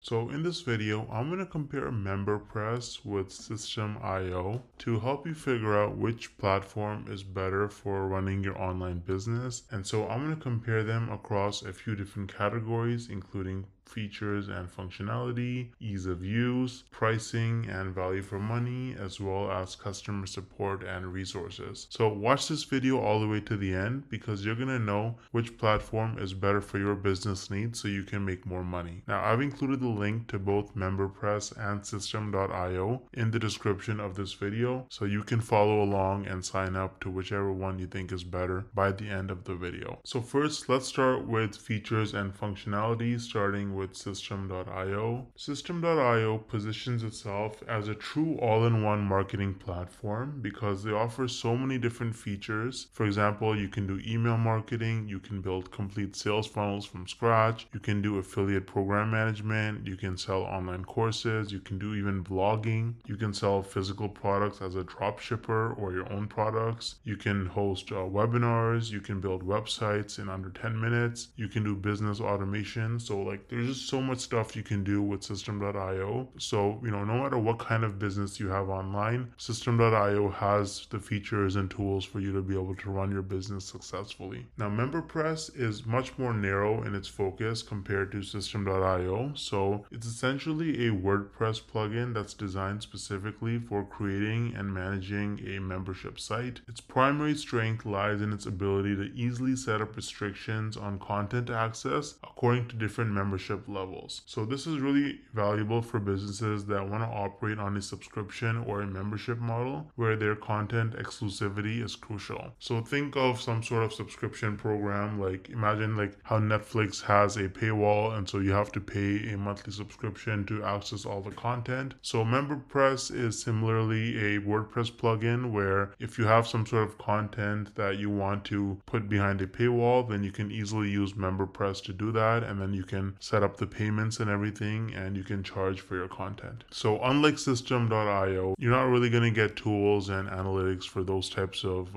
So in this video, I'm going to compare MemberPress with System.io to help you figure out which platform is better for running your online business. And so I'm going to compare them across a few different categories, including features and functionality, ease of use, pricing and value for money, as well as customer support and resources. So watch this video all the way to the end because you're going to know which platform is better for your business needs so you can make more money. Now, I've included the link to both MemberPress and System.io in the description of this video so you can follow along and sign up to whichever one you think is better by the end of the video. So first, let's start with features and functionality, starting with System.io. System.io positions itself as a true all-in-one marketing platform because they offer so many different features. For example, you can do email marketing, you can build complete sales funnels from scratch, you can do affiliate program management, you can sell online courses, you can do even blogging, you can sell physical products as a drop shipper or your own products, you can host webinars, you can build websites in under 10 minutes, you can do business automation. So like there's just so much stuff you can do with System.io. So, no matter what kind of business you have online, System.io has the features and tools for you to be able to run your business successfully. Now, MemberPress is much more narrow in its focus compared to System.io. So it's essentially a WordPress plugin that's designed specifically for creating and managing a membership site. Its primary strength lies in its ability to easily set up restrictions on content access according to different membership levels. So this is really valuable for businesses that want to operate on a subscription or a membership model where their content exclusivity is crucial. So think of some sort of subscription program, like imagine like how Netflix has a paywall and so you have to pay a monthly subscription to access all the content. So MemberPress is similarly a WordPress plugin where if you have some sort of content that you want to put behind a paywall, then you can easily use MemberPress to do that, and then you can set up the payments and everything and you can charge for your content. So unlike System.io, you're not really going to get tools and analytics for those types of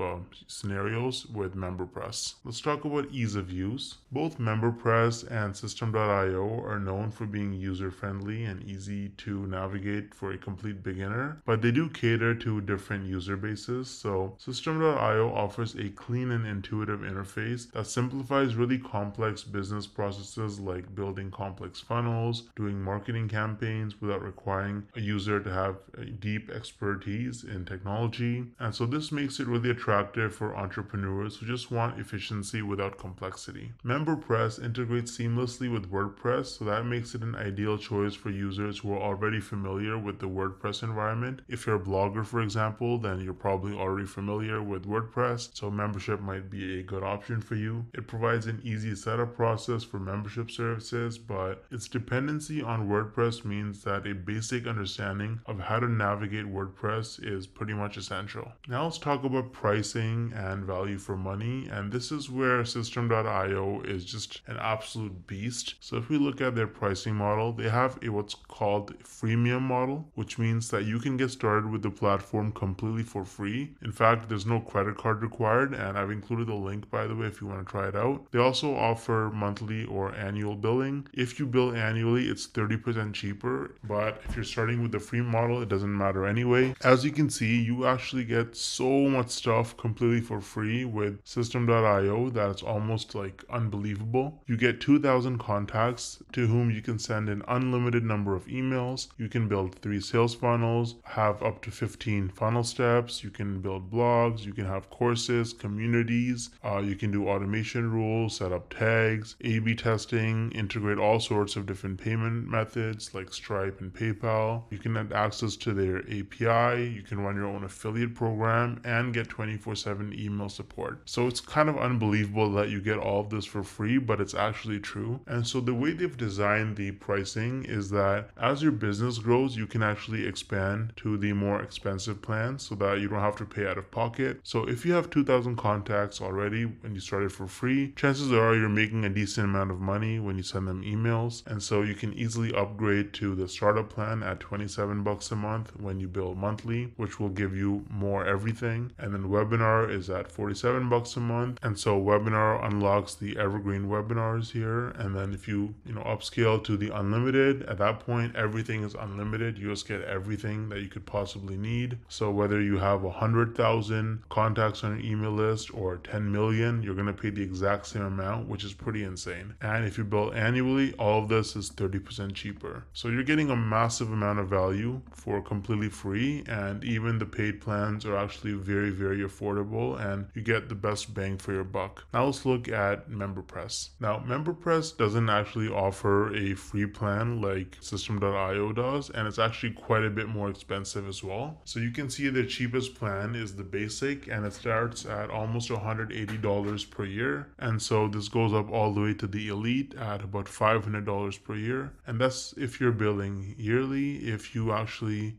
scenarios with MemberPress. Let's talk about ease of use. Both MemberPress and System.io are known for being user-friendly and easy to navigate for a complete beginner, but they do cater to different user bases. So System.io offers a clean and intuitive interface that simplifies really complex business processes like building complex funnels, doing marketing campaigns without requiring a user to have a deep expertise in technology. And so this makes it really attractive for entrepreneurs who just want efficiency without complexity. MemberPress integrates seamlessly with WordPress, so that makes it an ideal choice for users who are already familiar with the WordPress environment. If you're a blogger, for example, then you're probably already familiar with WordPress, so membership might be a good option for you. It provides an easy setup process for membership services, but its dependency on WordPress means that a basic understanding of how to navigate WordPress is pretty much essential. Now let's talk about pricing and value for money, and this is where System.io is just an absolute beast. So if we look at their pricing model, they have a what's called a freemium model, which means that you can get started with the platform completely for free. In fact, there's no credit card required, and I've included the link, by the way, if you want to try it out. They also offer monthly or annual billing. If you bill annually, it's 30% cheaper, but if you're starting with the free model, it doesn't matter anyway. As you can see, you actually get so much stuff completely for free with System.io that it's almost like unbelievable. You get 2,000 contacts to whom you can send an unlimited number of emails. You can build 3 sales funnels, have up to 15 funnel steps. You can build blogs, you can have courses, communities, you can do automation rules, set up tags, A/B testing, integrate all sorts of different payment methods like Stripe and PayPal. You can have access to their API, you can run your own affiliate program and get 24/7 email support. So it's kind of unbelievable that you get all of this for free, but it's actually true. And so the way they've designed the pricing is that as your business grows, you can actually expand to the more expensive plans so that you don't have to pay out of pocket. So if you have 2,000 contacts already when you started for free, chances are you're making a decent amount of money when you send them emails. And so you can easily upgrade to the startup plan at $27 a month when you bill monthly, which will give you more everything. And then webinar is at $47 a month. And so webinar unlocks the evergreen webinars here. And then if you upscale to the unlimited, at that point, everything is unlimited. You just get everything that you could possibly need. So whether you have 100,000 contacts on your email list or 10 million, you're going to pay the exact same amount, which is pretty insane. And if you bill annually, all of this is 30% cheaper. So you're getting a massive amount of value for completely free, and even the paid plans are actually very, very affordable, and you get the best bang for your buck. Now let's look at MemberPress. Now MemberPress doesn't actually offer a free plan like System.io does, and it's actually quite a bit more expensive as well. So you can see the cheapest plan is the basic, and it starts at almost $180 per year. And so this goes up all the way to the elite at about $500 per year. And that's if you're billing yearly. If you actually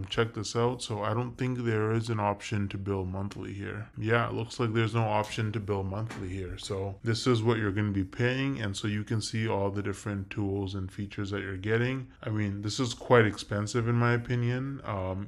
check this out, so I don't think there is an option to bill monthly here. Yeah, it looks like there's no option to bill monthly here. So this is what you're going to be paying, and so you can see all the different tools and features that you're getting. I mean, this is quite expensive in my opinion.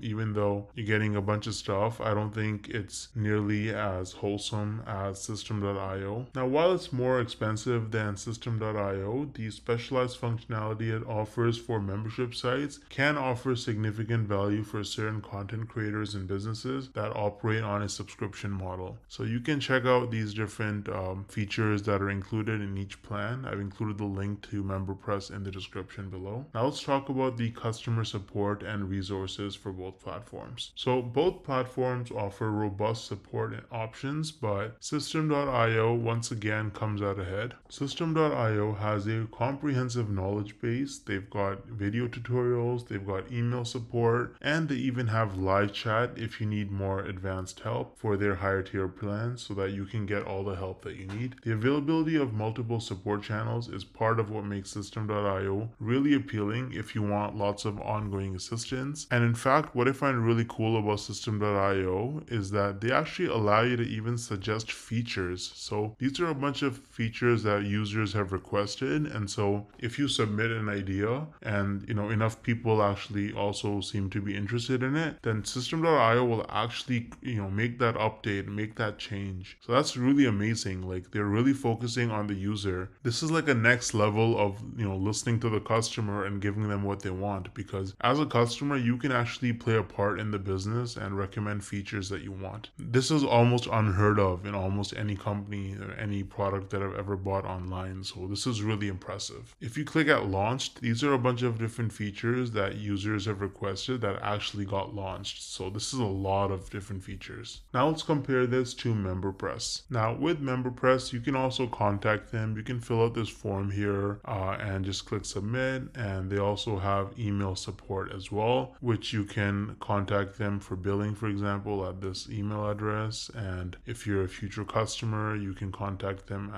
Even though you're getting a bunch of stuff, I don't think it's nearly as wholesome as System.io. Now, while it's more expensive than System.io, the specialized functionality it offers for membership sites can offer significant value for certain content creators and businesses that operate on a subscription model. So you can check out these different features that are included in each plan. I've included the link to MemberPress in the description below. Now let's talk about the customer support and resources for both platforms. So both platforms offer robust support and options, but System.io once again comes out ahead. System.io has a comprehensive knowledge base. They've got video tutorials, they've got email support, and they even have live chat if you need more advanced help for their higher tier plans, so that you can get all the help that you need. The availability of multiple support channels is part of what makes System.io really appealing if you want lots of ongoing assistance. And in fact, what I find really cool about System.io is that they actually allow you to even suggest features. So these are a bunch of features that users have requested, and so if you submit an idea and enough people actually also seem to be interested in it, then System.io will actually make that update, make that change. So that's really amazing. Like, they're really focusing on the user. This is like a next level of listening to the customer and giving them what they want, because as a customer you can actually play a part in the business and recommend features that you want. This is almost unheard of in almost any company or any product that I've ever bought online, so this is really impressive. If you click at launched, these are a bunch of different features that users have requested that actually got launched. So this is a lot of different features. Now let's compare this to MemberPress. Now with MemberPress, you can also contact them. You can fill out this form here and just click submit, and they also have email support as well, which you can contact them for billing, for example, at this email address. And if you're a future customer, you can contact them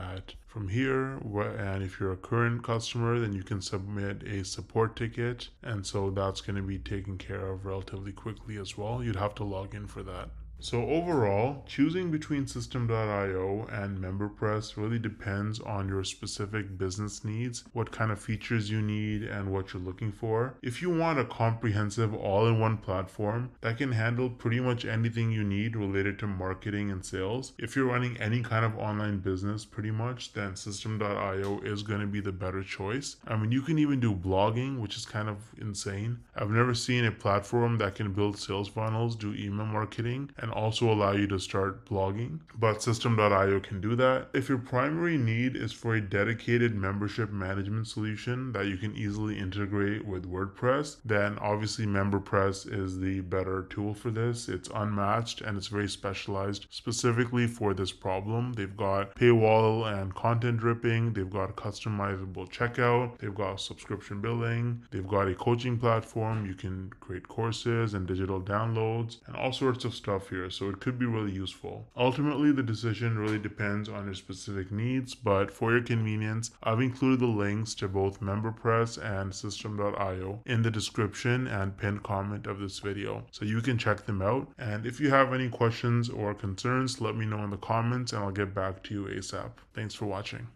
from here, and if you're a current customer, then you can submit a support ticket, and so that's going to be taken care of relatively quickly as well. You'd have to log in for that. So overall, choosing between System.io and MemberPress really depends on your specific business needs, what kind of features you need, and what you're looking for. If you want a comprehensive all-in-one platform that can handle pretty much anything you need related to marketing and sales, if you're running any kind of online business pretty much, then System.io is going to be the better choice. I mean, you can even do blogging, which is kind of insane. I've never seen a platform that can build sales funnels, do email marketing, and also allow you to start blogging, but System.io can do that. If your primary need is for a dedicated membership management solution that you can easily integrate with WordPress, then obviously MemberPress is the better tool for this. It's unmatched and it's very specialized specifically for this problem. They've got paywall and content dripping, they've got customizable checkout, they've got subscription billing, they've got a coaching platform. You can create courses and digital downloads and all sorts of stuff here. So it could be really useful. Ultimately, the decision really depends on your specific needs, but for your convenience, I've included the links to both MemberPress and System.io in the description and pinned comment of this video, so you can check them out. And if you have any questions or concerns, let me know in the comments and I'll get back to you ASAP. Thanks for watching.